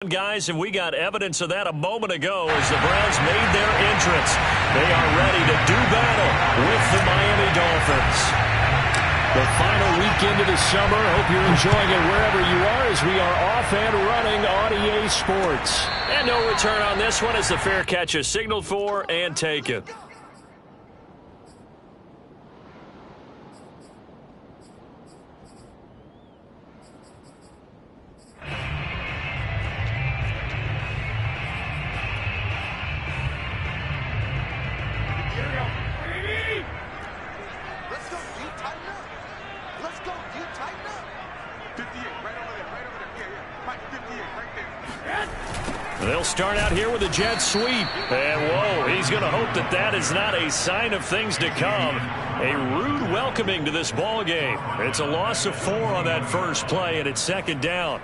Guys, and we got evidence of that a moment ago as the Browns made their entrance. They are ready to do battle with the Miami Dolphins. The final weekend of the summer. Hope you're enjoying it wherever you are as we are off and running on EA Sports. And no return on this one as the fair catch is signaled for and taken. They'll start out here with a jet sweep. And, whoa, he's going to hope that that is not a sign of things to come. A rude welcoming to this ball game. It's a loss of 4 on that first play, and it's second down.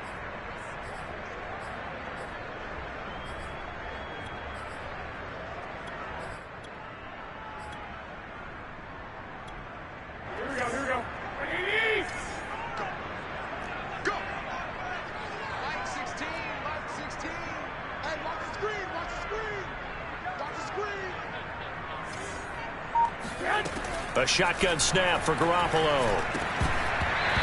A shotgun snap for Garoppolo.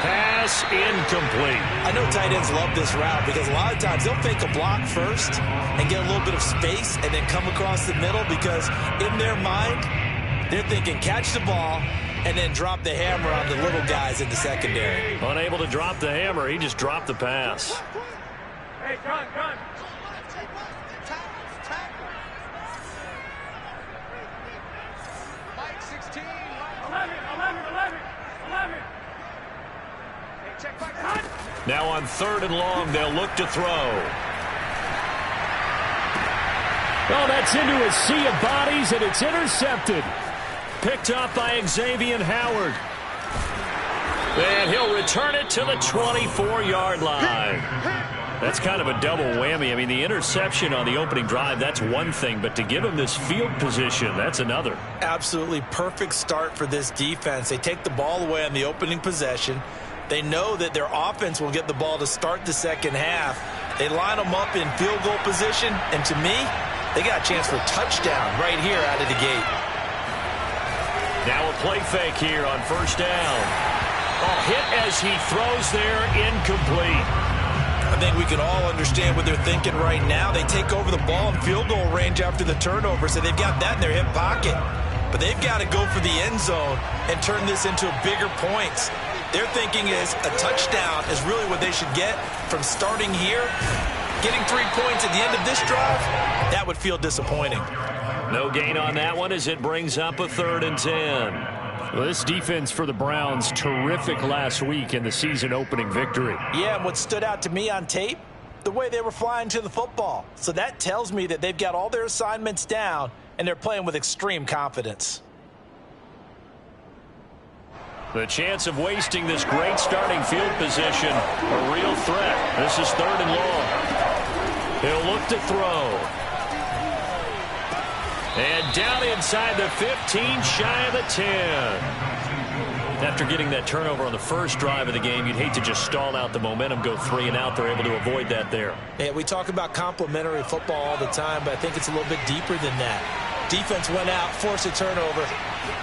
Pass incomplete. I know tight ends love this route because a lot of times they'll fake a block first and get a little bit of space and then come across the middle because in their mind, they're thinking catch the ball and then drop the hammer on the little guys in the secondary. Unable to drop the hammer, he just dropped the pass. Hey, gun. Now on 3rd and long, they'll look to throw. Oh, that's into a sea of bodies, and it's intercepted. Picked up by Xavier Howard. And he'll return it to the 24-yard line. That's kind of a double whammy. I mean, the interception on the opening drive, that's one thing, but to give him this field position, that's another. Absolutely perfect start for this defense. They take the ball away on the opening possession. They know that their offense will get the ball to start the second half. They line them up in field goal position, and to me, they got a chance for a touchdown right here out of the gate. Now a play fake here on first down. Hit as he throws there, incomplete. I think we can all understand what they're thinking right now. They take over the ball in field goal range after the turnover, so they've got that in their hip pocket. But they've got to go for the end zone and turn this into bigger points. Their thinking is a touchdown is really what they should get from starting here. Getting 3 points at the end of this drive, that would feel disappointing. No gain on that one as it brings up a 3rd and 10. Well, this defense for the Browns, terrific last week in the season-opening victory. Yeah, and what stood out to me on tape, the way they were flying to the football. So that tells me that they've got all their assignments down, and they're playing with extreme confidence. The chance of wasting this great starting field position, a real threat. This is 3rd and long. He'll look to throw. And down inside the 15, shy of the 10. After getting that turnover on the first drive of the game, you'd hate to just stall out the momentum, go 3 and out. They're able to avoid that there. Yeah, we talk about complementary football all the time, but I think it's a little bit deeper than that. Defense went out, forced a turnover,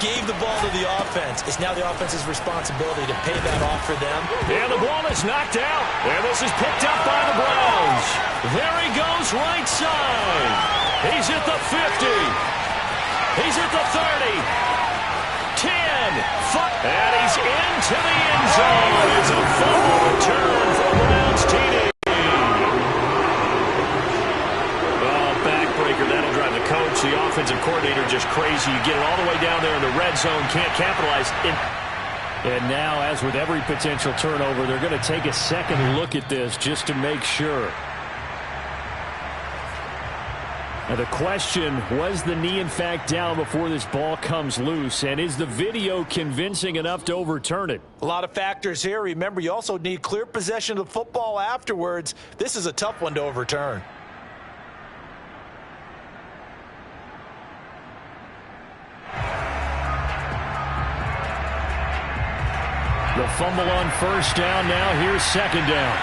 gave the ball to the offense. It's now the offense's responsibility to pay that off for them. And the ball is knocked out. And this is picked up by the Browns. There he goes right side. He's at the 50. He's at the 30. 10. And he's into the end zone. It's a fumble return for Browns TD. That'll drive the coach, the offensive coordinator, just crazy. You get it all the way down there in the red zone, can't capitalize. And now, as with every potential turnover, they're going to take a second look at this just to make sure. Now the question, was the knee in fact down before this ball comes loose? And is the video convincing enough to overturn it? A lot of factors here. Remember, you also need clear possession of the football afterwards. This is a tough one to overturn. The fumble on first down. Now here's second down.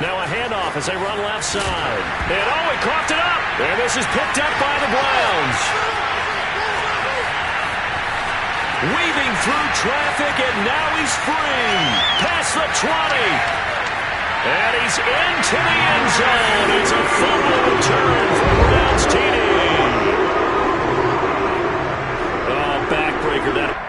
Now a handoff as they run left side. And oh, he coughed it up. And this is picked up by the Browns. Weaving through traffic, and now he's free. Past the 20. And he's into the end zone. It's a fumble return for Browns TD. Oh, backbreaker. That.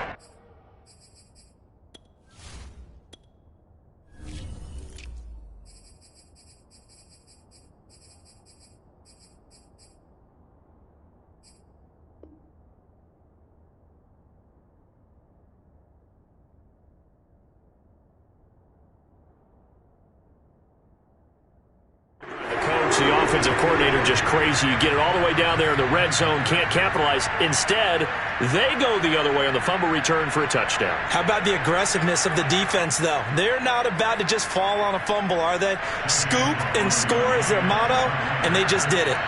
The offensive coordinator just crazy. You get it all the way down there in the red zone, can't capitalize. Instead, they go the other way on the fumble return for a touchdown. How about the aggressiveness of the defense, though? They're not about to just fall on a fumble, are they? Scoop and score is their motto, and they just did it.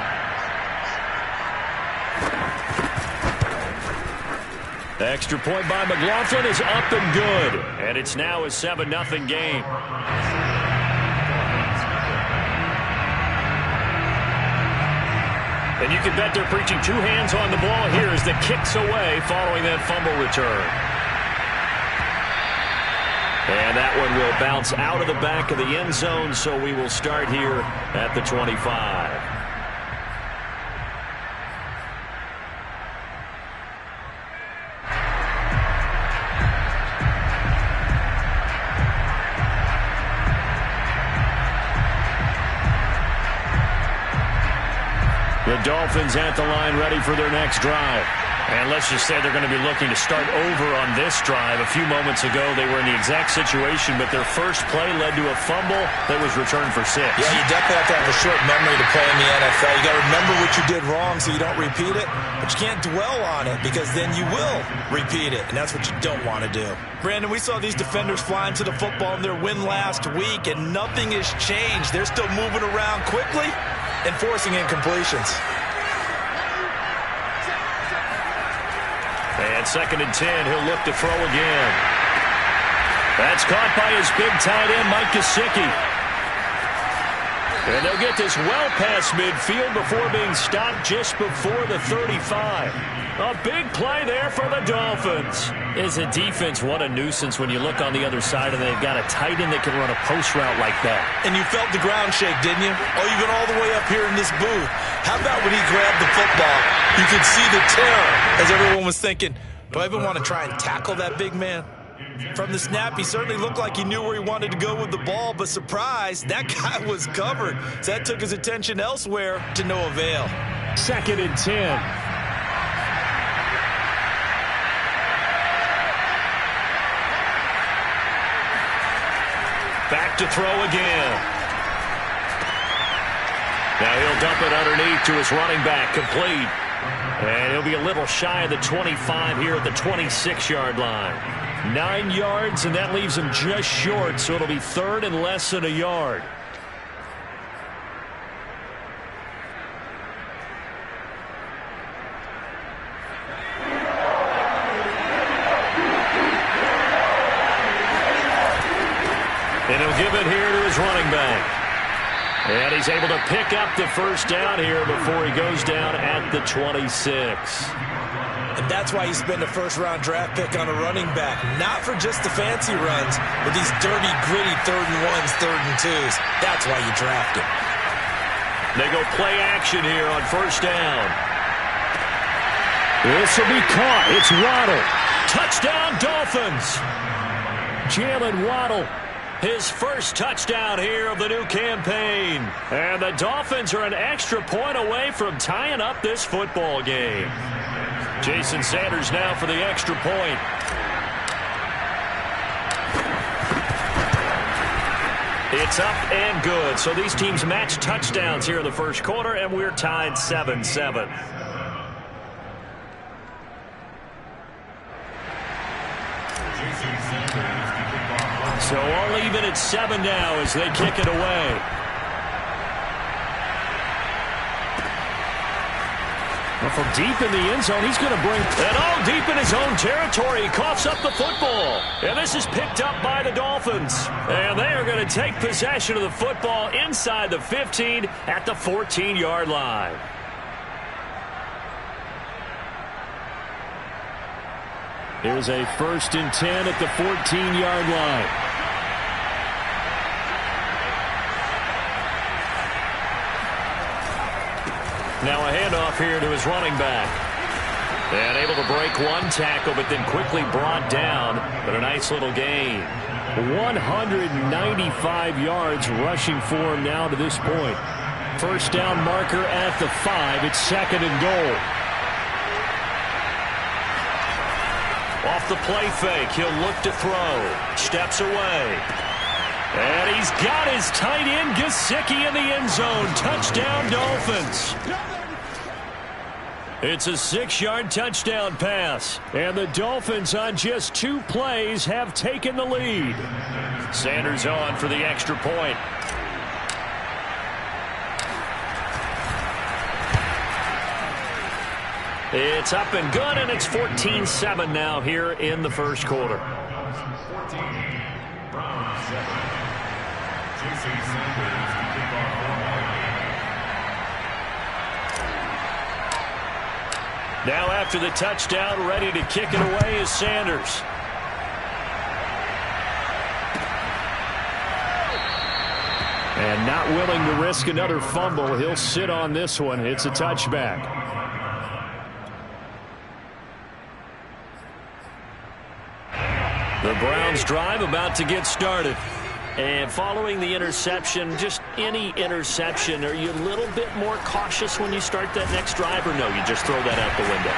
The extra point by McLaughlin is up and good. And it's now a 7-0 game. And you can bet they're preaching two hands on the ball here as the kicks away following that fumble return. And that one will bounce out of the back of the end zone, so we will start here at the 25. The Dolphins at the line ready for their next drive. And let's just say they're going to be looking to start over on this drive. A few moments ago, they were in the exact situation, but their first play led to a fumble that was returned for 6. Yeah, you definitely have to have a short memory to play in the NFL. You got to remember what you did wrong so you don't repeat it, but you can't dwell on it because then you will repeat it, and that's what you don't want to do. Brandon, we saw these defenders flying to the football in their win last week, and nothing has changed. They're still moving around quickly and forcing incompletions. And 2nd and 10, he'll look to throw again. That's caught by his big tight end, Mike Gesicki. And they'll get this well past midfield before being stopped just before the 35. A big play there for the Dolphins. As a defense, what a nuisance when you look on the other side and they've got a tight end that can run a post route like that. And you felt the ground shake, didn't you? Oh, you've been all the way up here in this booth. How about when he grabbed the football? You could see the terror as everyone was thinking, do I even want to try and tackle that big man? From the snap, he certainly looked like he knew where he wanted to go with the ball, but surprise, that guy was covered. So that took his attention elsewhere to no avail. 2nd and 10. Back to throw again. Now he'll dump it underneath to his running back, complete. And he'll be a little shy of the 25 here at the 26-yard line. 9 yards, and that leaves him just short, so it'll be 3rd and less than a yard. And he'll give it here to his running back. And he's able to pick up the first down here before he goes down at the 26. And that's why you spend a first-round draft pick on a running back. Not for just the fancy runs, but these dirty, gritty 3rd and 1s, 3rd and 2s. That's why you draft him. They go play action here on first down. This will be caught. It's Waddle. Touchdown, Dolphins. Jalen Waddle. His first touchdown here of the new campaign. And the Dolphins are an extra point away from tying up this football game. Jason Sanders now for the extra point. It's up and good. So these teams match touchdowns here in the first quarter, and we're tied 7-7. So all even at 7 now as they kick it away. From deep in the end zone, he's going to bring it all deep in his own territory. He coughs up the football. And this is picked up by the Dolphins. And they are going to take possession of the football inside the 15 at the 14-yard line. Here's a 1st and 10 at the 14-yard line. Now a handoff here to his running back. And able to break one tackle, but then quickly brought down. But a nice little gain. 195 yards rushing for him now to this point. First down marker at the 5. It's 2nd and goal. Off the play fake, he'll look to throw. Steps away. And he's got his tight end, Gesicki, in the end zone. Touchdown, Dolphins. It's a 6-yard touchdown pass. And the Dolphins on just 2 plays have taken the lead. Sanders on for the extra point. It's up and good, and it's 14-7 now here in the first quarter. Now after the touchdown, ready to kick it away is Sanders. And not willing to risk another fumble. He'll sit on this one. It's a touchback. The Browns drive about to get started. And following the interception, just any interception, are you a little bit more cautious when you start that next drive, or no, you just throw that out the window?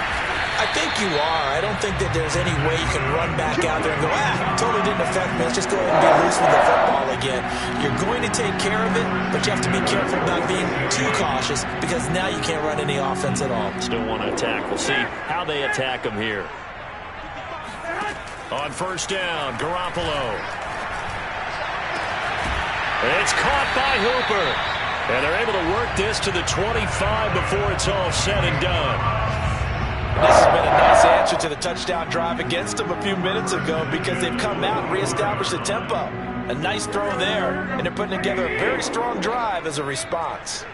I think you are. I don't think that there's any way you can run back out there and go, totally didn't affect me. Let's just go ahead and get loose with the football again. You're going to take care of it, but you have to be careful about being too cautious because now you can't run any offense at all. Still want to attack. We'll see how they attack him here. On first down, Garoppolo. It's caught by Hooper. And they're able to work this to the 25 before it's all said and done. This has been a nice answer to the touchdown drive against them a few minutes ago because they've come out and reestablished the tempo. A nice throw there, and they're putting together a very strong drive as a response.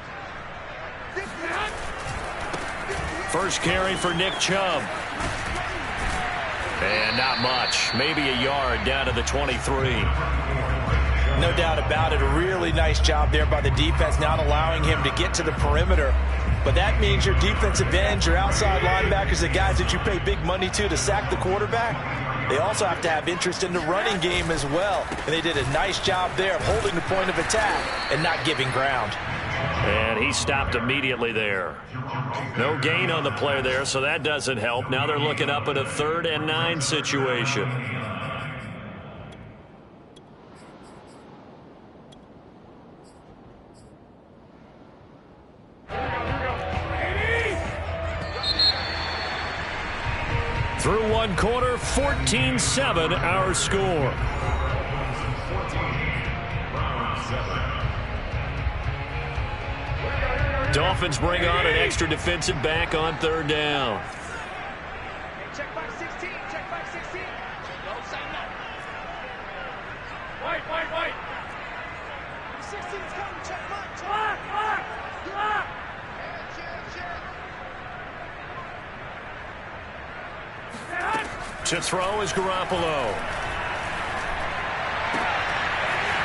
First carry for Nick Chubb. And not much. Maybe a yard down to the 23. No doubt about it. A really nice job there by the defense, not allowing him to get to the perimeter. But that means your defensive ends, your outside linebackers, the guys that you pay big money to sack the quarterback, they also have to have interest in the running game as well. And they did a nice job there of holding the point of attack and not giving ground. And he stopped immediately there. No gain on the play there, so that doesn't help. Now they're looking up at a 3rd and 9 situation. Through one quarter, 14-7 our score. Dolphins bring on an extra defensive back on 3rd down. Check back 16. Check back 16. No, sign that. Wait. 16 is coming. Check back. Check back. To throw is Garoppolo.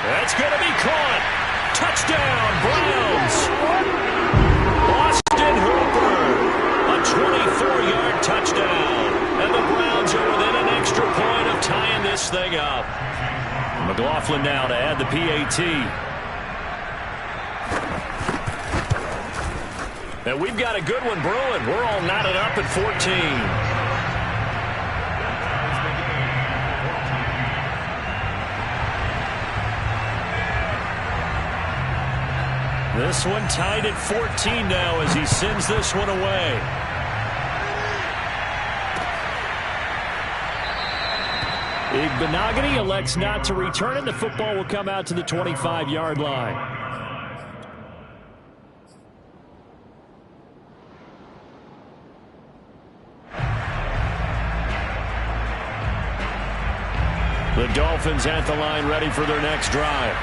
That's going to be caught. Touchdown, Browns. Austin Hooper. A 24-yard touchdown. And the Browns are within an extra point of tying this thing up. McLaughlin now to add the PAT. And we've got a good one brewing. We're all knotted up at 14. This one tied at 14 now as he sends this one away. Igbenogany elects not to return it. The football will come out to the 25-yard line. Dolphins at the line, ready for their next drive.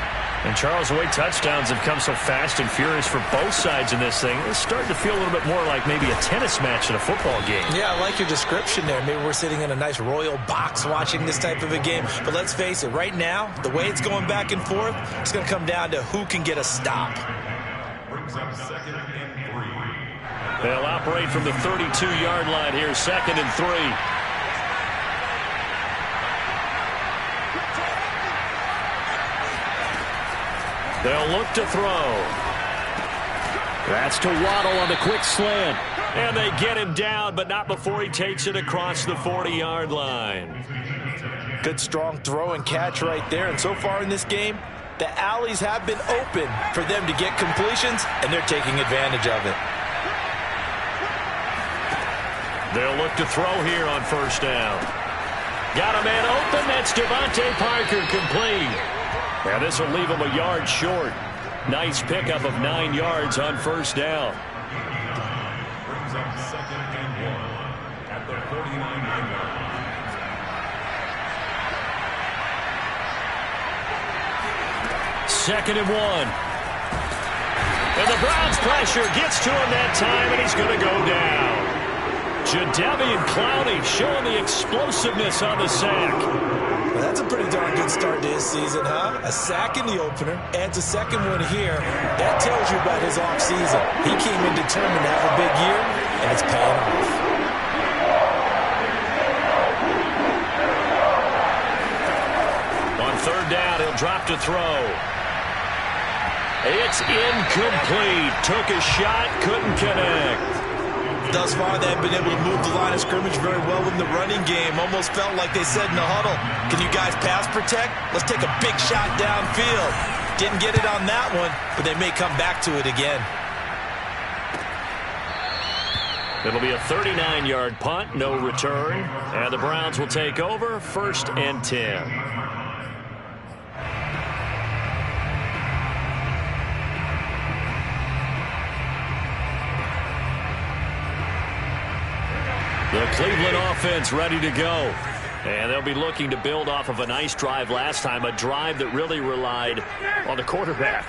And Charles, the way touchdowns have come so fast and furious for both sides in this thing, it's starting to feel a little bit more like maybe a tennis match in a football game. Yeah, I like your description there. Maybe we're sitting in a nice royal box watching this type of a game. But let's face it, right now, the way it's going back and forth, it's going to come down to who can get a stop. Brings up 2nd and 3. They'll operate from the 32-yard line here, 2nd and 3. They'll look to throw. That's to Waddle on the quick slant. And they get him down, but not before he takes it across the 40-yard line. Good, strong throw and catch right there. And so far in this game, the alleys have been open for them to get completions, and they're taking advantage of it. They'll look to throw here on first down. Got a man open. That's Devontae Parker, complete. Now this will leave him a yard short. Nice pickup of 9 yards on first down. Brings up 2nd and 1 at the 49-yard line. 2nd and 1. And the Browns pressure gets to him that time, and he's going to go down. Jadeveon Clowney showing the explosiveness on the sack. Well, that's a pretty darn good start to his season, huh? A sack in the opener, adds a second one here. That tells you about his offseason. He came in determined to have a big year, and it's paying off. On third down, he'll drop to throw. It's incomplete. Took a shot, couldn't connect. Thus far, they've been able to move the line of scrimmage very well in the running game. Almost felt like they said in the huddle, can you guys pass protect? Let's take a big shot downfield. Didn't get it on that one, but they may come back to it again. It'll be a 39-yard punt, no return. And the Browns will take over, 1st and 10. The Cleveland offense ready to go. And they'll be looking to build off of a nice drive last time, a drive that really relied on the quarterback.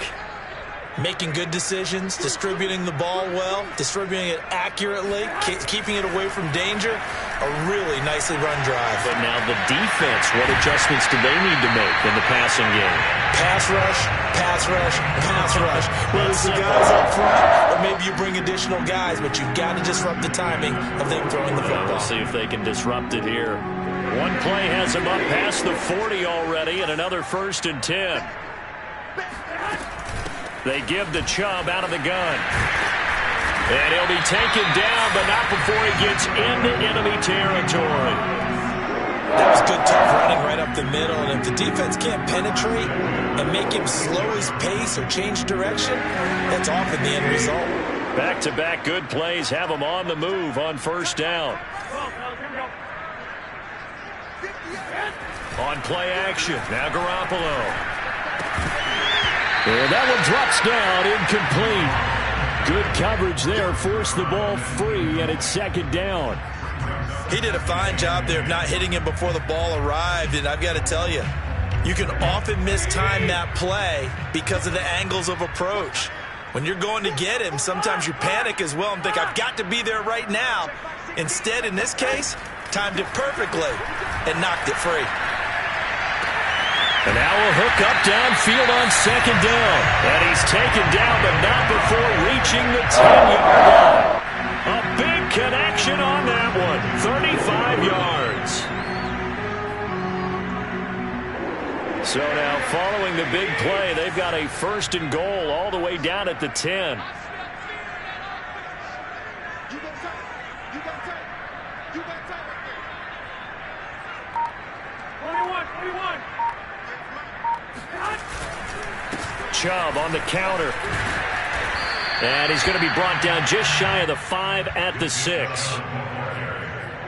Making good decisions, distributing the ball well, distributing it accurately, keeping it away from danger. A really nicely run drive. But now the defense, what adjustments do they need to make in the passing game? Pass rush, pass rush, pass rush. Whether it's the guys up front or maybe you bring additional guys, but you've got to disrupt the timing of them throwing the football. We'll see if they can disrupt it here. One play has them up past the 40 already, and another 1st and 10. They give the Chubb out of the gun. And he'll be taken down, but not before he gets into enemy territory. That was good, tough running right up the middle. And if the defense can't penetrate and make him slow his pace or change direction, that's often the end result. Back-to-back good plays have him on the move on first down. On play action, now Garoppolo. And that one drops down, incomplete. Good coverage there, forced the ball free, and it's 2nd down. He did a fine job there of not hitting him before the ball arrived, and I've got to tell you, you can often mistime that play because of the angles of approach. When you're going to get him, sometimes you panic as well and think, I've got to be there right now. Instead, in this case, timed it perfectly and knocked it free. And now a hook up downfield on 2nd down. And he's taken down, but not before reaching the 10-yard line. A big connection on that one. 35 yards. So now following the big play, they've got a 1st and goal all the way down at the 10. Chubb on the counter. And he's going to be brought down just shy of the 5 at the 6.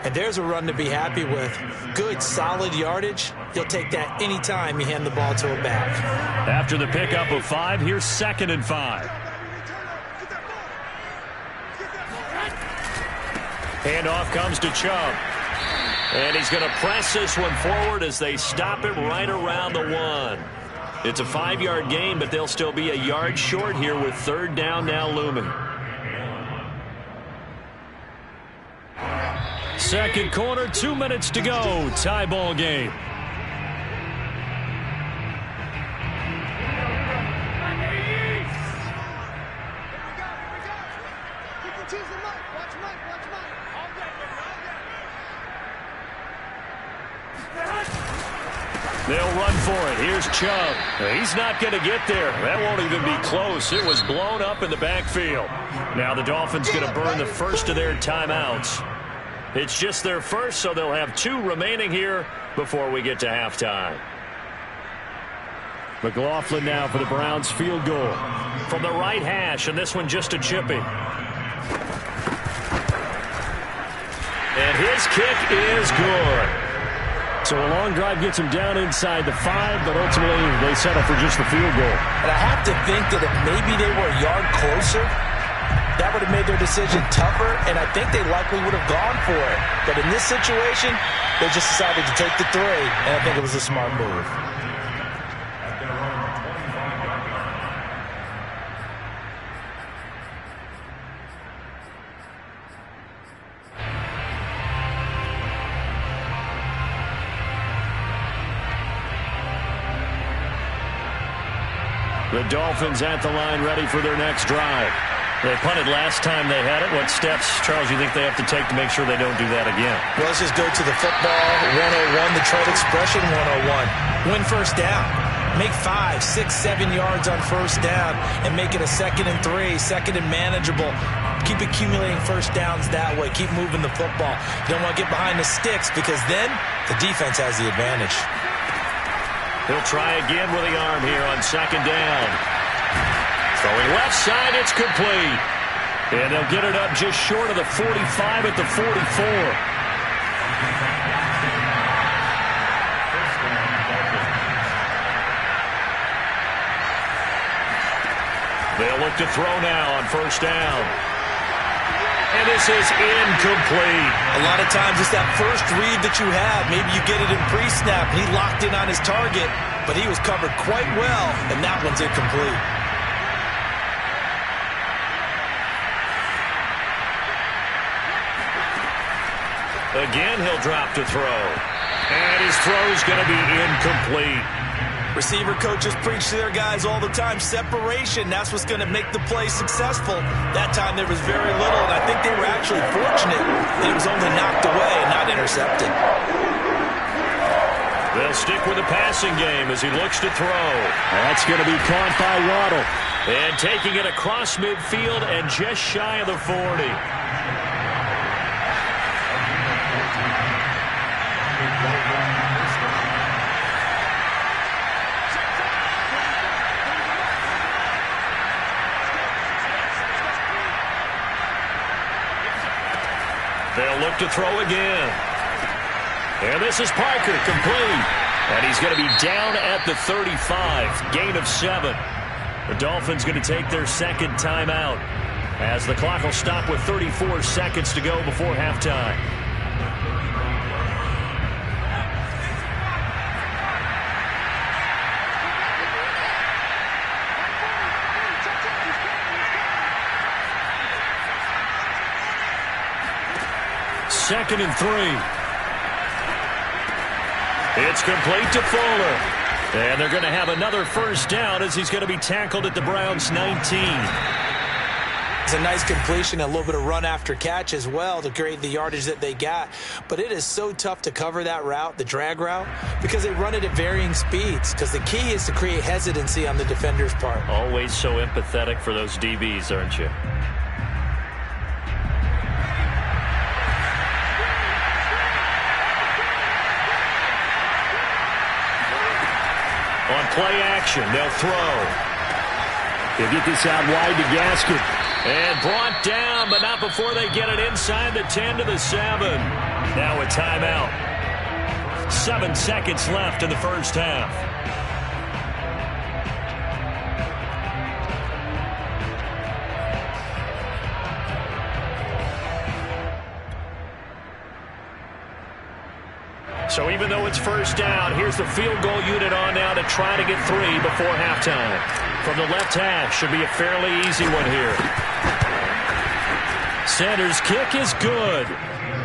And there's a run to be happy with. Good, solid yardage. He'll take that anytime you hand the ball to a back. After the pickup of 5, here's 2nd and 5. Handoff comes to Chubb. And he's going to press this one forward as they stop it right around the 1. It's a 5-yard gain, but they'll still be a yard short here with 3rd down now looming. Second quarter, 2 minutes to go. Tie ball game. They'll run for it. Here's Chubb. He's not going to get there. That won't even be close. It was blown up in the backfield. Now the Dolphins going to burn the first of their timeouts. It's just their first, so they'll have 2 remaining here before we get to halftime. McLaughlin now for the Browns field goal. From the right hash, and this one just a chippy. And his kick is good. So a long drive gets him down inside the 5, but ultimately they settle for just the field goal. And I have to think that if maybe they were a yard closer, that would have made their decision tougher, and I think they likely would have gone for it. But in this situation, they just decided to take the 3, and I think it was a smart move. The Dolphins at the line ready for their next drive. They punted last time they had it. What steps, Charles, you think they have to take to make sure they don't do that again? Well, let's just go to the football 101, the trade expression 101. Win first down. Make 5, 6, 7 yards on first down and make it a 2nd and 3, 2nd and manageable. Keep accumulating first downs that way. Keep moving the football. You don't want to get behind the sticks because then the defense has the advantage. He'll try again with the arm here on 2nd down. Throwing left side, it's complete. And they'll get it up just short of the 45 at the 44. They'll look to throw now on first down. And this is incomplete. A lot of times it's that first read that you have. Maybe you get it in pre-snap. He locked in on his target, but he was covered quite well, and that one's incomplete. Again, he'll drop to throw. And his throw's going to be incomplete. Receiver coaches preach to their guys all the time. Separation, that's what's going to make the play successful. That time there was very little, and I think they were actually fortunate that it was only knocked away and not intercepted. They'll stick with the passing game as he looks to throw. That's going to be caught by Waddle. And taking it across midfield and just shy of the 40. They'll look to throw again. And this is Parker, complete. And he's going to be down at the 35. Gain of 7. The Dolphins going to take their 2nd timeout as the clock will stop with 34 seconds to go before halftime. Second and 3. It's complete to Fuller. And they're going to have another first down as he's going to be tackled at the Browns' 19. It's a nice completion, a little bit of run after catch as well to create the yardage that they got. But it is so tough to cover that route, the drag route, because they run it at varying speeds. Because the key is to create hesitancy on the defender's part. Always so empathetic for those DBs, aren't you? On play action, they'll throw. They'll get this out wide to Gaskin. And brought down, but not before they get it inside the 10 to the 7. Now a timeout. 7 seconds left in the first half. So even though it's first down, here's the field goal unit on now to try to get 3 before halftime. From the left hash, should be a fairly easy one here. Sanders' kick is good.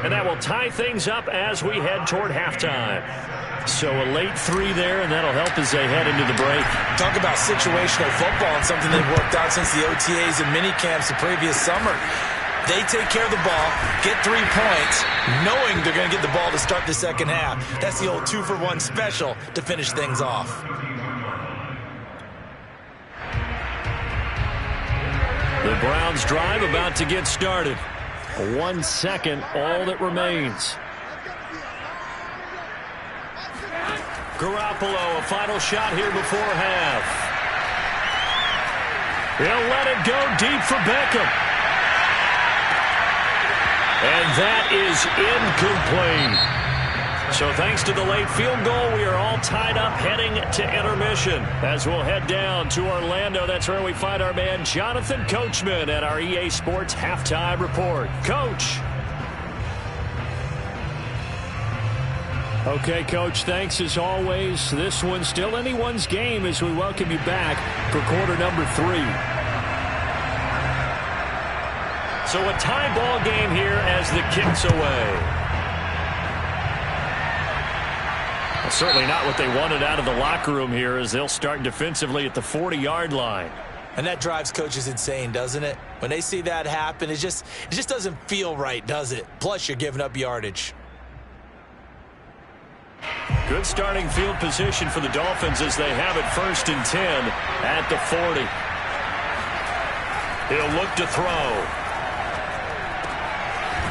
And that will tie things up as we head toward halftime. So a late 3 there, and that'll help as they head into the break. Talk about situational football and something they've worked out since the OTAs and minicamps the previous summer. They take care of the ball, get 3 points, knowing they're going to get the ball to start the second half. That's the old 2-for-1 special to finish things off. The Browns drive about to get started. 1 second, all that remains. Garoppolo, a final shot here before half. He'll let it go deep for Beckham. And that is incomplete. So thanks to the late field goal, we are all tied up heading to intermission. As we'll head down to Orlando, that's where we find our man Jonathan Coachman at our EA Sports Halftime Report. Coach. Okay, Coach, thanks as always. This one's still anyone's game as we welcome you back for quarter number 3. So a tie ball game here as the kick's away. Well, certainly not what they wanted out of the locker room here as they'll start defensively at the 40-yard line. And that drives coaches insane, doesn't it? When they see that happen, it just doesn't feel right, does it? Plus, you're giving up yardage. Good starting field position for the Dolphins as they have it 1st and 10 at the 40. He'll look to throw.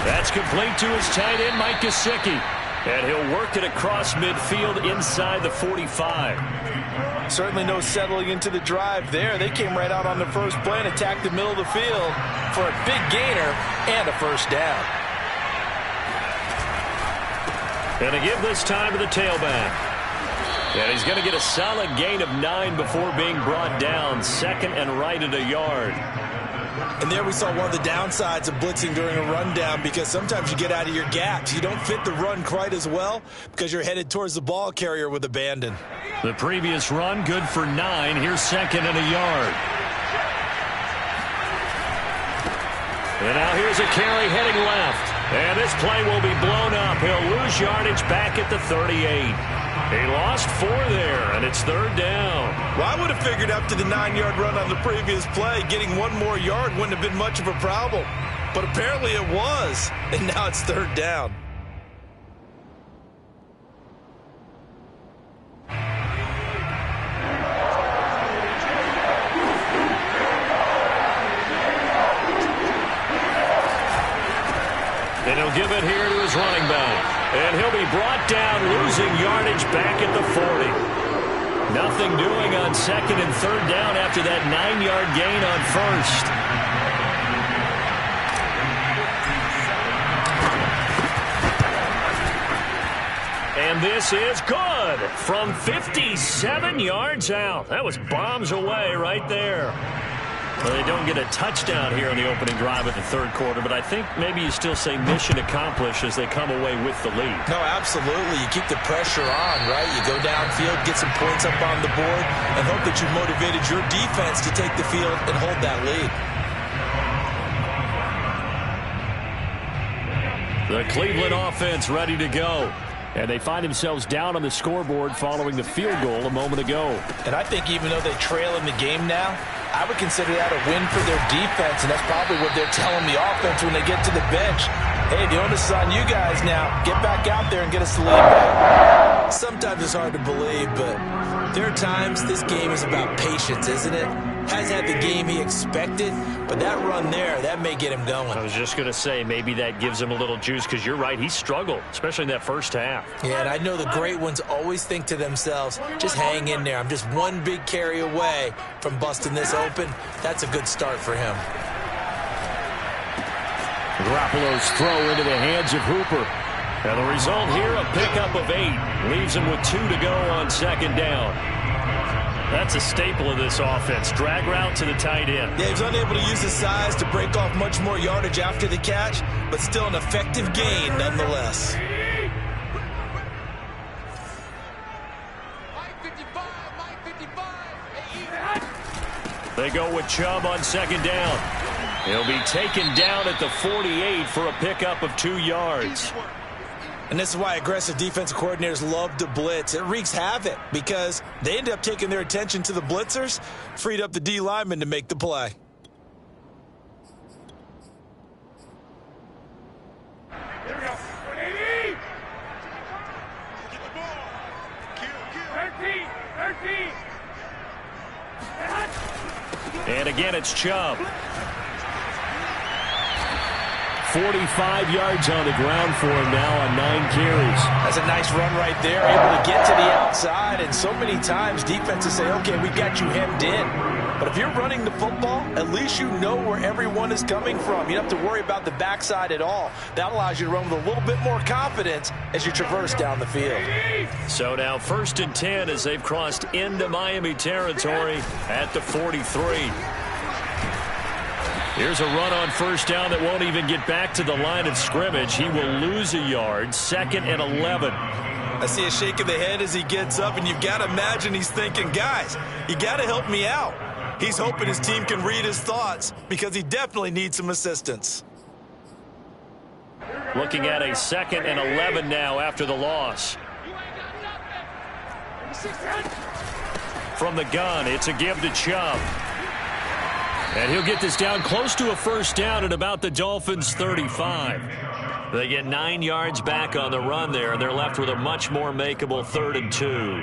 That's complete to his tight end, Mike Gesicki. And he'll work it across midfield inside the 45. Certainly no settling into the drive there. They came right out on the first play and attacked the middle of the field for a big gainer and a first down. And to give this time to the tailback. And he's going to get a solid gain of 9 before being brought down. 2nd and right at a yard. And there we saw one of the downsides of blitzing during a rundown because sometimes you get out of your gaps. You don't fit the run quite as well because you're headed towards the ball carrier with abandon. The previous run, good for 9. Here's 2nd and a yard. And now here's a carry heading left. And this play will be blown up. He'll lose yardage back at the 38. He lost 4 there, and it's 3rd down. Well, I would have figured after the 9-yard run on the previous play, getting 1 more yard wouldn't have been much of a problem. But apparently it was, and now it's 3rd down. And he'll give it here to his running back. And he'll be brought down, losing yardage back at the 40. Nothing doing on 2nd and 3rd down after that 9-yard gain on 1st. And this is good from 57 yards out. That was bombs away right there. Well, they don't get a touchdown here in the opening drive of the 3rd quarter, but I think maybe you still say mission accomplished as they come away with the lead. No, absolutely. You keep the pressure on, right? You go downfield, get some points up on the board, and hope that you've motivated your defense to take the field and hold that lead. The Cleveland offense ready to go. And they find themselves down on the scoreboard following the field goal a moment ago. And I think even though they trail in the game now, I would consider that a win for their defense, and that's probably what they're telling the offense when they get to the bench. Hey, the onus is on you guys now. Get back out there and get us the lead back. Sometimes it's hard to believe, but there are times this game is about patience, isn't it? Has had the game he expected, but that run there, that may get him going. I was just going to say, maybe that gives him a little juice, because you're right, he struggled, especially in that first half. Yeah, and I know the great ones always think to themselves, just hang in there. I'm just one big carry away from busting this open. That's a good start for him. Garoppolo's throw into the hands of Hooper. And the result here, a pickup of 8. Leaves him with 2 to go on 2nd down. That's a staple of this offense. Drag route to the tight end. Yeah, he was unable to use his size to break off much more yardage after the catch, but still an effective gain nonetheless. They go with Chubb on second down. He'll be taken down at the 48 for a pickup of 2 yards. And this is why aggressive defensive coordinators love to blitz. It wreaks havoc because they end up taking their attention to the blitzers, freed up the D lineman to make the play. Here we go. 180. Get the ball. Kill. 13. And again, it's Chubb. 45 yards on the ground for him now on 9 carries. That's a nice run right there, able to get to the outside. And so many times defenses say, okay, we got you hemmed in. But if you're running the football, at least you know where everyone is coming from. You don't have to worry about the backside at all. That allows you to run with a little bit more confidence as you traverse down the field. So now 1st and 10 as they've crossed into Miami territory at the 43. Here's a run on 1st down that won't even get back to the line of scrimmage. He will lose a yard. 2nd and 11. I see a shake of the head as he gets up, and you've got to imagine he's thinking, guys, you got to help me out. He's hoping his team can read his thoughts because he definitely needs some assistance. Looking at a 2nd and 11 now after the loss. From the gun, it's a give to Chubb. And he'll get this down close to a 1st down at about the Dolphins' 35. They get 9 yards back on the run there, and they're left with a much more makeable 3rd and 2.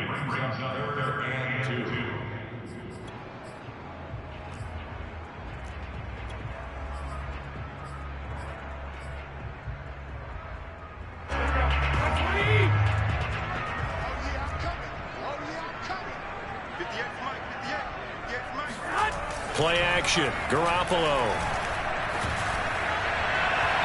Play action, Garoppolo.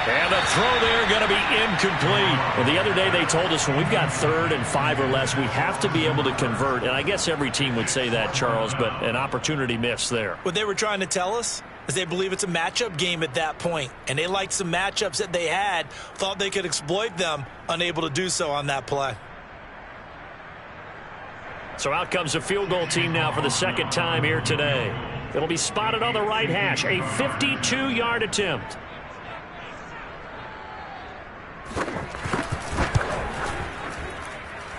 And the throw there going to be incomplete. Well, the other day they told us when we've got 3rd and 5 or less, we have to be able to convert. And I guess every team would say that, Charles, but an opportunity missed there. What they were trying to tell us is they believe it's a matchup game at that point. And they liked some matchups that they had, thought they could exploit them, unable to do so on that play. So out comes a field goal team now for the 2nd time here today. It'll be spotted on the right hash, a 52-yard attempt.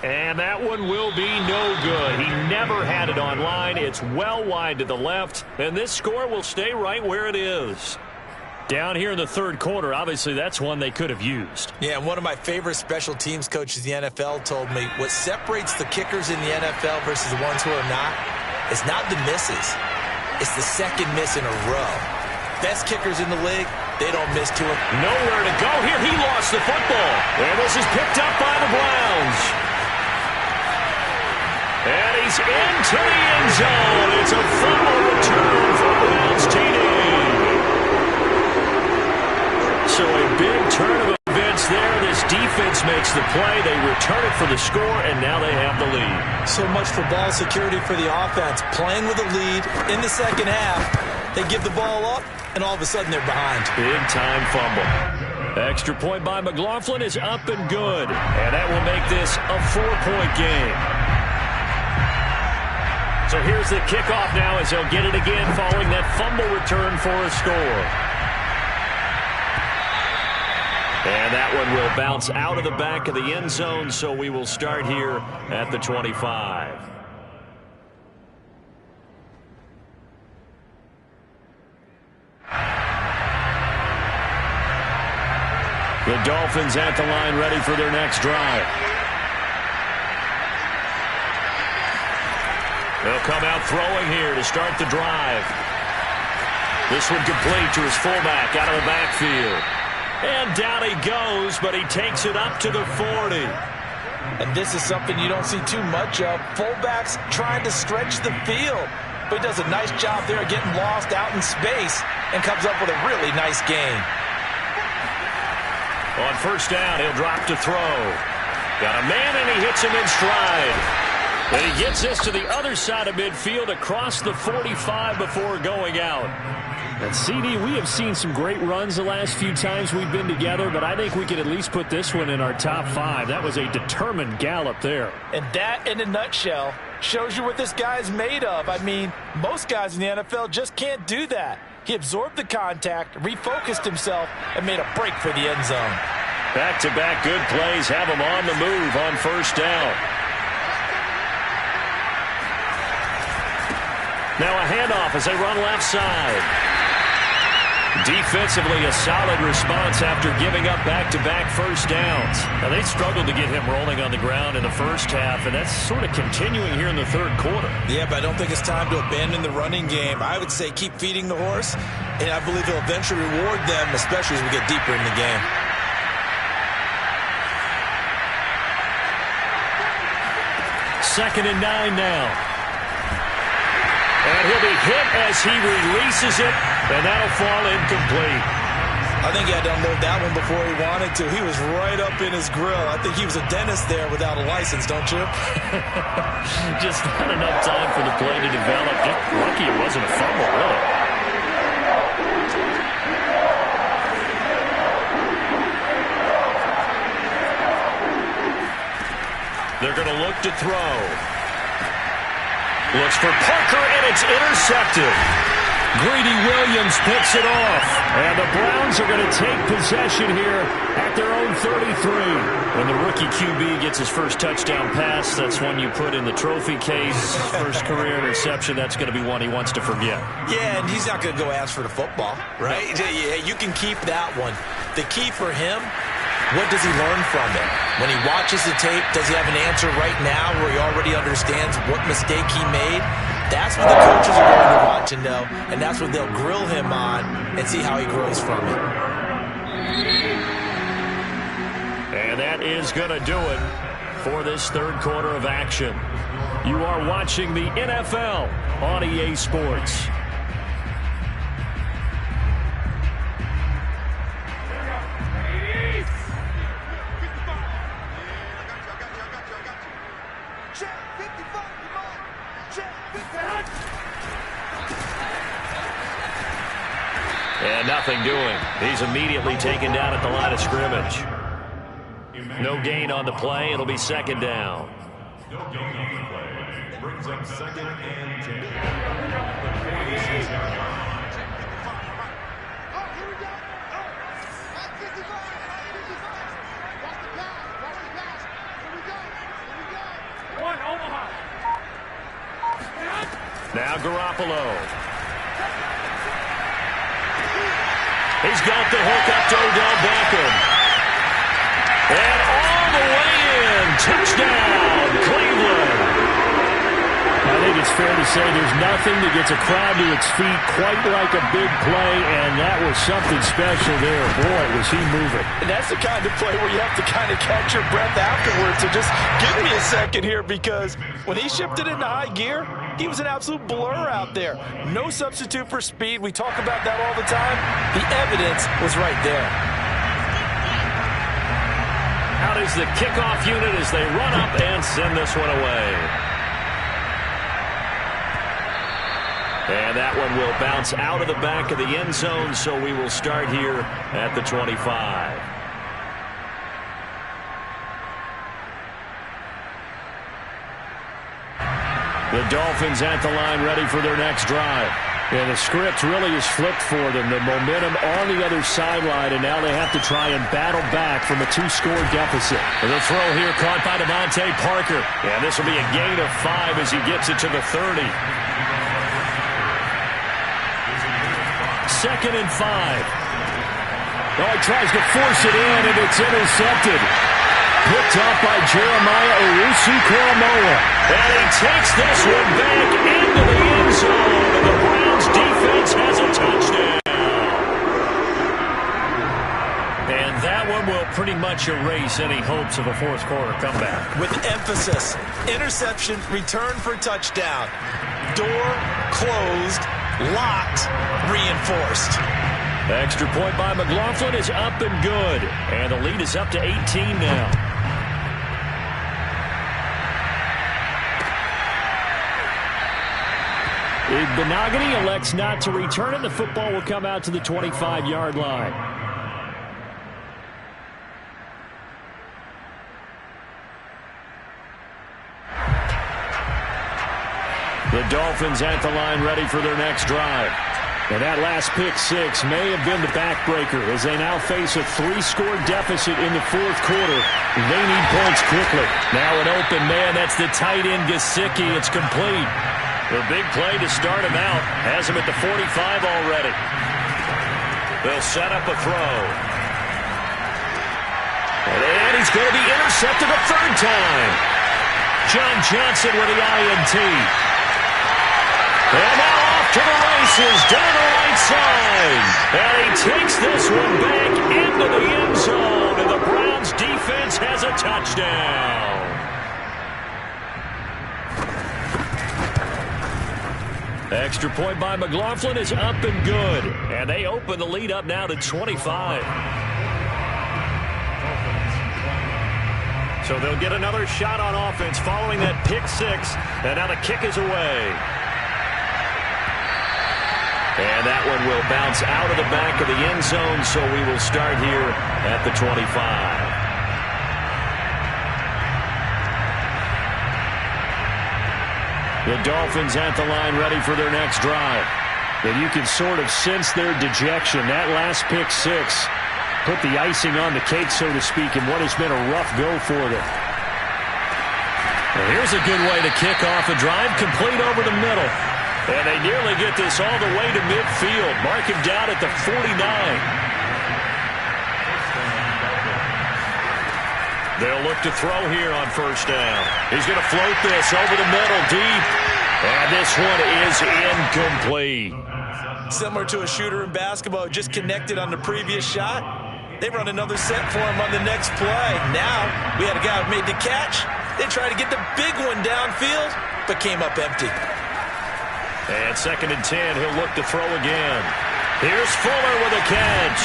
And that one will be no good. He never had it on line. It's well wide to the left, and this score will stay right where it is. Down here in the 3rd quarter, obviously that's one they could have used. Yeah, and one of my favorite special teams coaches in the NFL told me what separates the kickers in the NFL versus the ones who are not is not the misses. It's the 2nd miss in a row. Best kickers in the league, they don't miss to him. Nowhere to go here. He lost the football. And this is picked up by the Browns. And he's into the end zone. It's a fumble return for Browns TD. So a big turn of events there. This defense makes the play. They return it for the score, and now they have the lead. So much for ball security for the offense. Playing with a lead in the 2nd half. They give the ball up, and all of a sudden they're behind. Big-time fumble. Extra point by McLaughlin is up and good. And that will make this a 4-point game. So here's the kickoff now as they'll get it again following that fumble return for a score. And that one will bounce out of the back of the end zone, so we will start here at the 25. The Dolphins at the line ready for their next drive. They'll come out throwing here to start the drive. This one complete to his fullback out of the backfield. And down he goes, but he takes it up to the 40. And this is something you don't see too much of. Fullbacks trying to stretch the field. But he does a nice job there of getting lost out in space and comes up with a really nice gain. On 1st down, he'll drop to throw. Got a man, and he hits him in stride. And he gets this to the other side of midfield across the 45 before going out. And CD, we have seen some great runs the last few times we've been together, but I think we could at least put this one in our top 5. That was a determined gallop there. And that, in a nutshell, Shows you what this guy's made of. I mean, most guys in the NFL just can't do that. He absorbed the contact, refocused himself, and made a break for the end zone. Back-to-back good plays have him on the move on first down. Now a handoff as they run left side. Defensively, a solid response after giving up back-to-back first downs. Now, they struggled to get him rolling on the ground in the first half, and that's sort of continuing here in the third quarter. Yeah, but I don't think it's time to abandon the running game. I would say keep feeding the horse, and I believe he'll eventually reward them, especially as we get deeper in the game. Second and 9 now. And he'll be hit as he releases it, and that'll fall incomplete. I think he had to unload that one before he wanted to. He was right up in his grill. I think he was a dentist there without a license, don't you? Just not enough time for the play to develop. Just lucky it wasn't a fumble, really. They're going to look to throw. Looks for Parker, and it's intercepted. Greedy Williams picks it off. And the Browns are going to take possession here at their own 33. When the rookie QB gets his first touchdown pass, that's one you put in the trophy case. First career interception, that's going to be one he wants to forget. Yeah, and he's not going to go ask for the football, right? No. Yeah, you can keep that one. The key for him, what does he learn from it? When he watches the tape, does he have an answer right now where he already understands what mistake he made? That's what the coaches are going to watch and know, and that's what they'll grill him on and see how he grows from it. And that is going to do it for this third quarter of action. You are watching the NFL on EA Sports. And nothing doing. He's immediately taken down at the line of scrimmage. No gain on the play. It'll be second down. No gain on the play. Brings up second and 10. Now Garoppolo. He's got the hook up to Odell Beckham. And all the way in. Touchdown, Cleveland. I think it's fair to say there's nothing that gets a crowd to its feet quite like a big play, and that was something special there. Boy, was he moving. And that's the kind of play where you have to kind of catch your breath afterwards. So just give me a second here, because when he shifted into high gear, he was an absolute blur out there. No substitute for speed. We talk about that all the time. The evidence was right there. Out is the kickoff unit as they run up and send this one away. And that one will bounce out of the back of the end zone, so we will start here at the 25. The Dolphins at the line, ready for their next drive. Yeah, the script really is flipped for them. The momentum on the other sideline, and now they have to try and battle back from a 2-score deficit. The throw here caught by Devontae Parker. And this will be a gain of 5 as he gets it to the 30. Second and 5. Oh, he tries to force it in, and it's intercepted. Picked up by Jeremiah Owusu-Koramoah. And he takes this one back into the end zone. And the Browns defense has a touchdown. And that one will pretty much erase any hopes of a fourth quarter comeback. With emphasis, interception, return for touchdown. Door closed, locked, reinforced. Extra point by McLaughlin is up and good. And the lead is up to 18 now. Benogany elects not to return it. The football will come out to the 25-yard line. Dolphins at the line ready for their next drive. And that last pick six may have been the backbreaker as they now face a 3-score deficit in the fourth quarter. They need points quickly. Now an open man. That's the tight end, Gesicki. It's complete. The big play to start him out. Has him at the 45 already. They'll set up a throw. And he's going to be intercepted a third time. John Johnson with the INT. And now off to the races, down the right side. And he takes this one back into the end zone. And the Browns defense has a touchdown. Extra point by McLaughlin is up and good. And they open the lead up now to 25. So they'll get another shot on offense following that pick six. And now the kick is away. And that one will bounce out of the back of the end zone, so we will start here at the 25. The Dolphins at the line ready for their next drive. And you can sort of sense their dejection. That last pick six put the icing on the cake, so to speak, in what has been a rough go for them. Well, here's a good way to kick off a drive, complete over the middle. And they nearly get this all the way to midfield. Mark him down at the 49. They'll look to throw here on first down. He's going to float this over the middle deep. And this one is incomplete. Similar to a shooter in basketball, just connected on the previous shot. They run another set for him on the next play. Now, we had a guy who made the catch. They tried to get the big one downfield, but came up empty. And 2nd and 10, he'll look to throw again. Here's Fuller with a catch.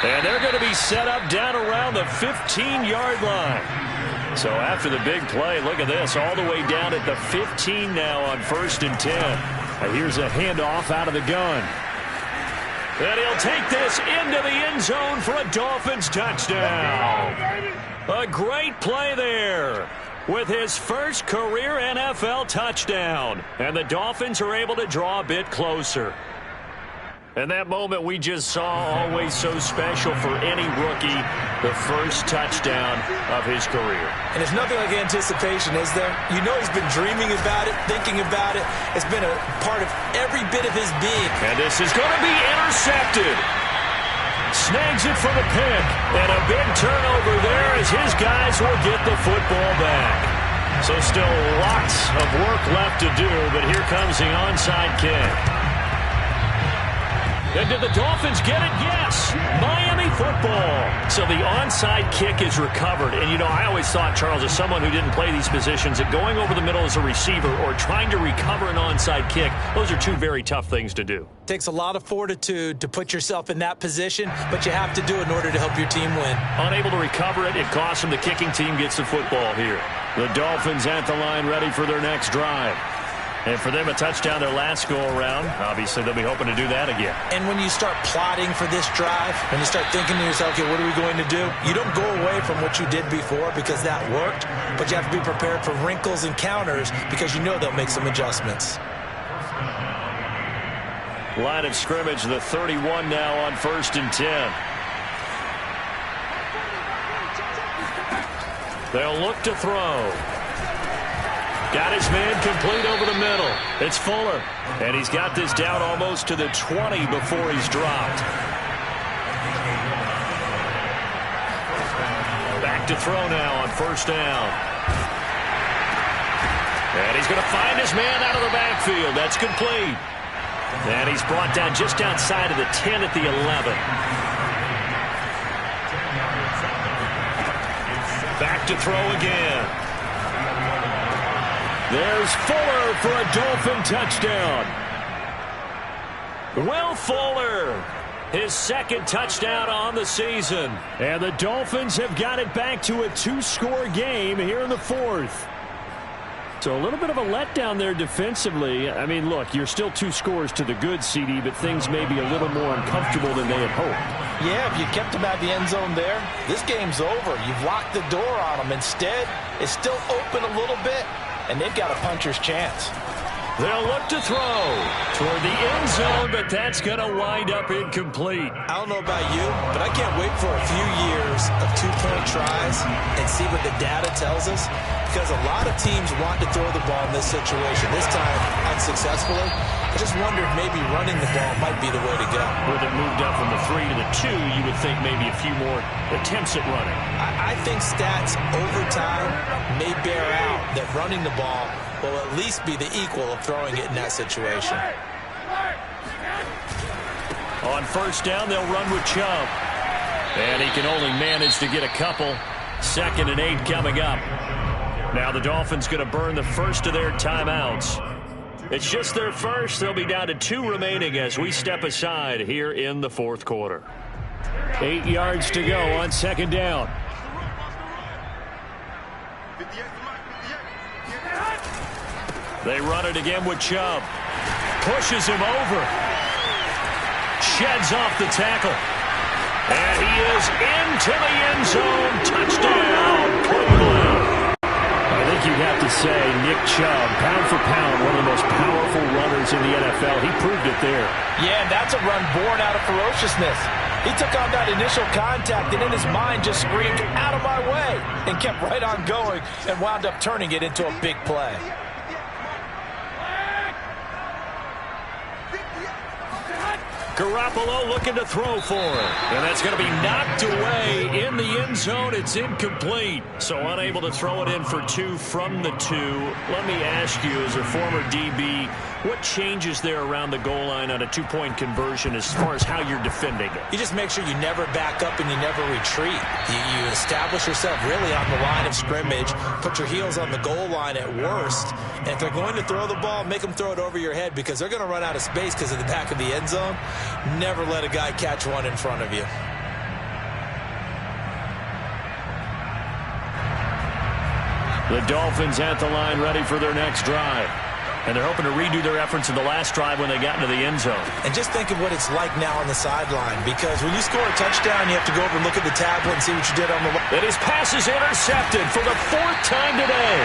And they're going to be set up down around the 15-yard line. So after the big play, look at this, all the way down at the 15 now on 1st and 10. Here's a handoff out of the gun. And he'll take this into the end zone for a Dolphins touchdown. A great play there with his first career NFL touchdown. And the Dolphins are able to draw a bit closer. And that moment we just saw, always so special for any rookie, the first touchdown of his career. And there's nothing like anticipation, is there? You know he's been dreaming about it, thinking about it. It's been a part of every bit of his being. And this is going to be intercepted. Snags it for the pick. And a big turnover there as his guys will get the football back. So still lots of work left to do, but here comes the onside kick. And did the Dolphins get it? Yes. Miami football. So the onside kick is recovered. And, you know, I always thought, Charles, as someone who didn't play these positions, that going over the middle as a receiver or trying to recover an onside kick, those are two very tough things to do. Takes a lot of fortitude to put yourself in that position, but you have to do it in order to help your team win. Unable to recover it, it costs them. The kicking team gets the football here. The Dolphins at the line ready for their next drive. And for them, a touchdown their last go-around. Obviously, they'll be hoping to do that again. And when you start plotting for this drive, and you start thinking to yourself, okay, what are we going to do? You don't go away from what you did before because that worked, but you have to be prepared for wrinkles and counters because you know they'll make some adjustments. Line of scrimmage, the 31 now on 1st and 10. They'll look to throw. Got his man complete over the middle. It's Fuller. And he's got this down almost to the 20 before he's dropped. Back to throw now on 1st down. And he's going to find his man out of the backfield. That's complete. And he's brought down just outside of the 10 at the 11. Back to throw again. There's Fuller for a Dolphin touchdown. Will Fuller, his 2nd touchdown on the season. And the Dolphins have got it back to a 2-score game here in the 4th. So a little bit of a letdown there defensively. I mean, look, you're still 2 scores to the good, CD, but things may be a little more uncomfortable than they had hoped. Yeah, if you kept them at the end zone there, this game's over. You've locked the door on them. Instead, it's still open a little bit, and they've got a puncher's chance. They'll look to throw toward the end zone, but that's going to wind up incomplete. I don't know about you, but I can't wait for a few years of two-point tries and see what the data tells us, because a lot of teams want to throw the ball in this situation. This time, unsuccessfully. I just wonder if maybe running the ball might be the way to go. With it moved up from the 3 to the 2, you would think maybe a few more attempts at running. I think stats over time may bear out that running the ball will at least be the equal of throwing it in that situation. On first down, they'll run with Chubb. And he can only manage to get a couple. 2nd and 8 coming up. Now the Dolphins going to burn the first of their timeouts. It's just their first. They'll be down to 2 remaining as we step aside here in the 4th quarter. 8 yards to go on 2nd down. They run it again with Chubb. Pushes him over. Sheds off the tackle. And he is into the end zone. Touchdown, Cleveland. I think you'd have to say Nick Chubb, pound for pound, one of the most powerful runners in the NFL. He proved it there. Yeah, and that's a run born out of ferociousness. He took on that initial contact and in his mind just screamed, "Out of my way," and kept right on going and wound up turning it into a big play. Garoppolo looking to throw for it. And that's going to be knocked away in the end zone. It's incomplete. So unable to throw it in for 2 from the 2. Let me ask you, as a former DB, what changes there around the goal line on a 2-point conversion as far as how you're defending it? You just make sure you never back up and you never retreat. You establish yourself really on the line of scrimmage, put your heels on the goal line at worst, and if they're going to throw the ball, make them throw it over your head because they're going to run out of space because of the back of the end zone. Never let a guy catch one in front of you. The Dolphins at the line ready for their next drive. And they're hoping to redo their efforts in the last drive when they got into the end zone. And just think of what it's like now on the sideline, because when you score a touchdown, you have to go over and look at the tablet and see what you did on the line. And his pass is intercepted for the 4th time today.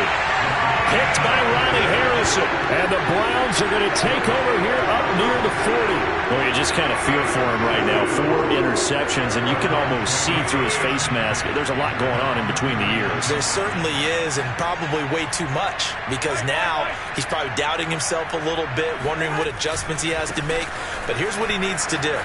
Picked by Ronnie Harrison. And the Browns are going to take over here up near the 40. Well, you just kind of feel for him right now. 4 interceptions, and you can almost see through his face mask. There's a lot going on in between the ears. There certainly is, and probably way too much, because now he's probably doubting himself a little bit, wondering what adjustments he has to make. But here's what he needs to do.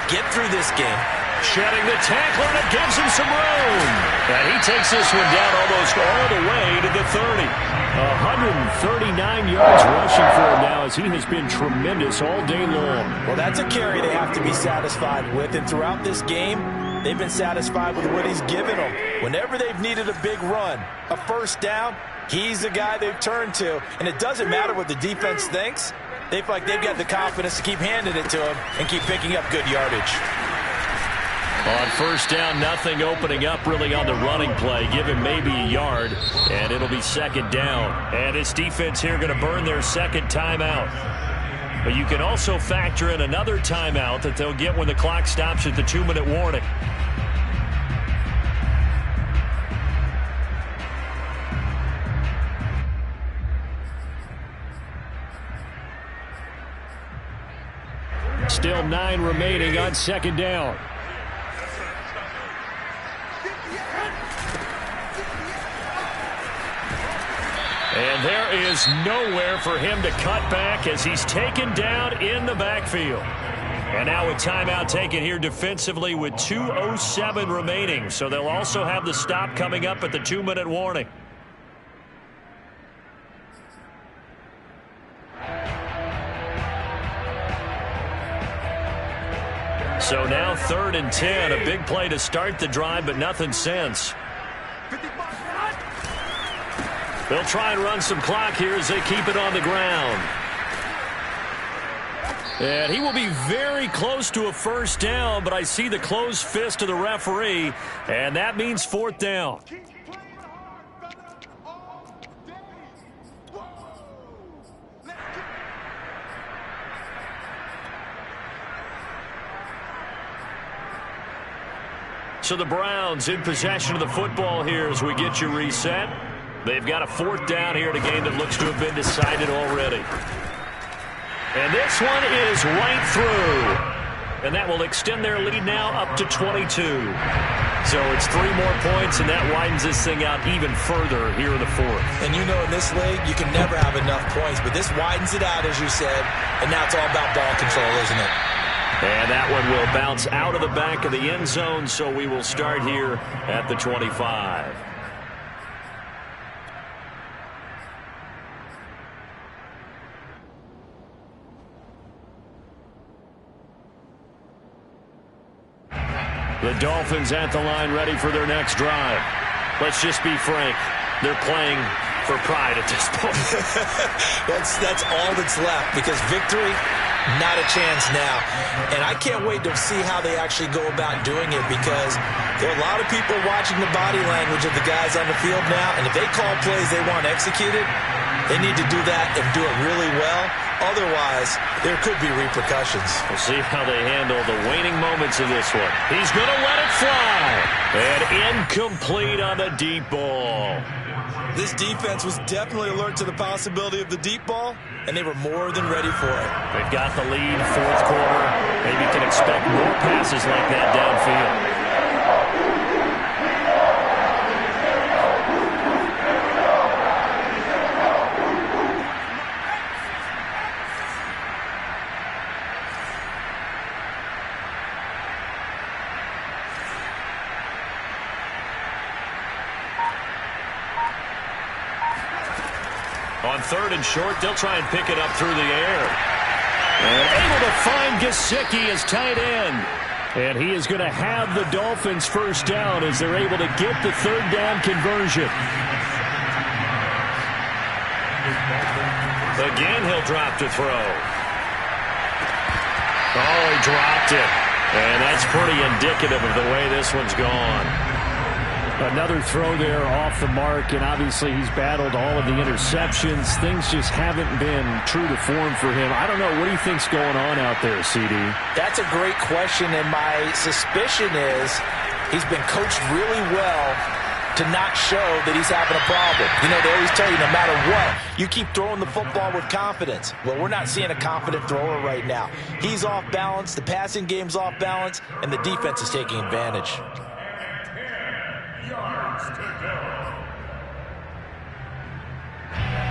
Get through this game. Shedding the tackler, and it gives him some room. And he takes this one down almost all the way to the 30. 139 yards rushing for him now, as he has been tremendous all day long. Well, that's a carry they have to be satisfied with. And throughout this game, they've been satisfied with what he's given them. Whenever they've needed a big run, a first down, he's the guy they've turned to. And it doesn't matter what the defense thinks. They feel like they've got the confidence to keep handing it to him and keep picking up good yardage. On first down, nothing opening up really on the running play. Give him maybe a yard, and it'll be 2nd down. And this defense here going to burn their 2nd timeout. But you can also factor in another timeout that they'll get when the clock stops at the 2-minute warning. Still 9 remaining on 2nd down. And there is nowhere for him to cut back as he's taken down in the backfield. And now a timeout taken here defensively with 2:07 remaining. So they'll also have the stop coming up at the 2-minute warning. So now 3rd and 10. A big play to start the drive, but nothing since. They'll try and run some clock here as they keep it on the ground. And he will be very close to a first down, but I see the closed fist of the referee, and that means 4th down. So the Browns in possession of the football here as we get you reset. They've got a 4th down here in a game that looks to have been decided already. And this one is right through. And that will extend their lead now up to 22. So it's 3 more points, and that widens this thing out even further here in the fourth. And you know, in this league, you can never have enough points, but this widens it out, as you said, and now it's all about ball control, isn't it? And that one will bounce out of the back of the end zone, so we will start here at the 25. The Dolphins at the line, ready for their next drive. Let's just be frank. They're playing for pride at this point. That's all that's left, because victory, not a chance now. And I can't wait to see how they actually go about doing it, because there are a lot of people watching the body language of the guys on the field now, and if they call plays they want executed, they need to do that and do it really well. Otherwise, there could be repercussions. We'll see how they handle the waning moments of this one. He's going to let it fly. And incomplete on the deep ball. This defense was definitely alert to the possibility of the deep ball, and they were more than ready for it. They've got the lead, fourth quarter. Maybe can expect more passes like that downfield. On 3rd and short, they'll try and pick it up through the air. And able to find Gesicki as tight end. And he is going to have the Dolphins first down as they're able to get the 3rd down conversion. Again, he'll drop to throw. Oh, he dropped it. And that's pretty indicative of the way this one's gone. Another throw there off the mark, and obviously he's battled all of the interceptions. Things just haven't been true to form for him. I don't know. What do you think's going on out there, CD? That's a great question, and my suspicion is he's been coached really well to not show that he's having a problem. You know, they always tell you no matter what, you keep throwing the football with confidence. Well, we're not seeing a confident thrower right now. He's off balance, the passing game's off balance, and the defense is taking advantage.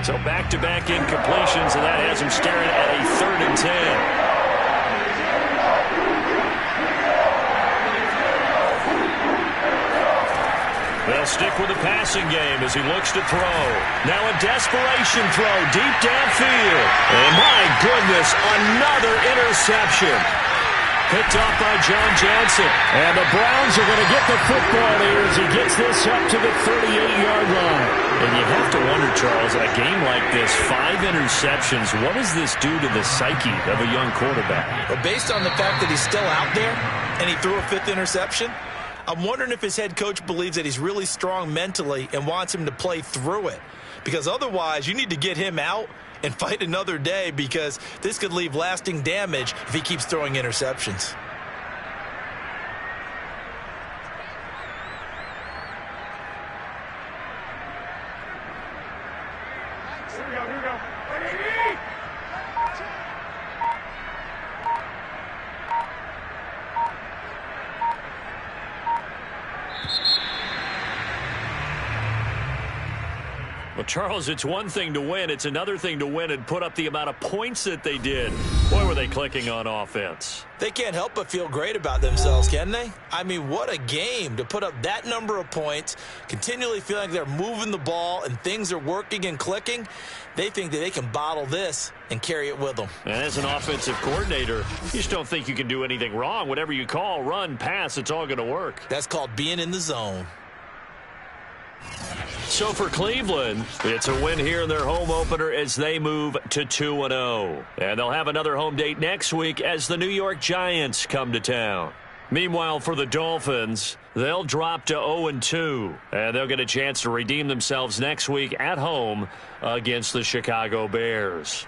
So back-to-back incompletions, and that has him staring at a 3rd and 10. They'll stick with the passing game as he looks to throw. Now a desperation throw deep downfield. And my goodness, another interception. Picked off by John Johnson. And the Browns are going to get the football here as he gets this up to the 38-yard line. And you have to wonder, Charles, a game like this, 5 interceptions, what does this do to the psyche of a young quarterback? Well, based on the fact that he's still out there and he threw a 5th interception, I'm wondering if his head coach believes that he's really strong mentally and wants him to play through it. Because otherwise, you need to get him out and fight another day, because this could leave lasting damage if he keeps throwing interceptions. Here we go. Well, Charles, it's one thing to win. It's another thing to win and put up the amount of points that they did. Boy, were they clicking on offense. They can't help but feel great about themselves, can they? I mean, what a game to put up that number of points, continually feeling like they're moving the ball and things are working and clicking. They think that they can bottle this and carry it with them. And as an offensive coordinator, you just don't think you can do anything wrong. Whatever you call, run, pass, it's all going to work. That's called being in the zone. So for Cleveland, it's a win here in their home opener as they move to 2-0. And they'll have another home date next week as the New York Giants come to town. Meanwhile, for the Dolphins, they'll drop to 0-2. And they'll get a chance to redeem themselves next week at home against the Chicago Bears.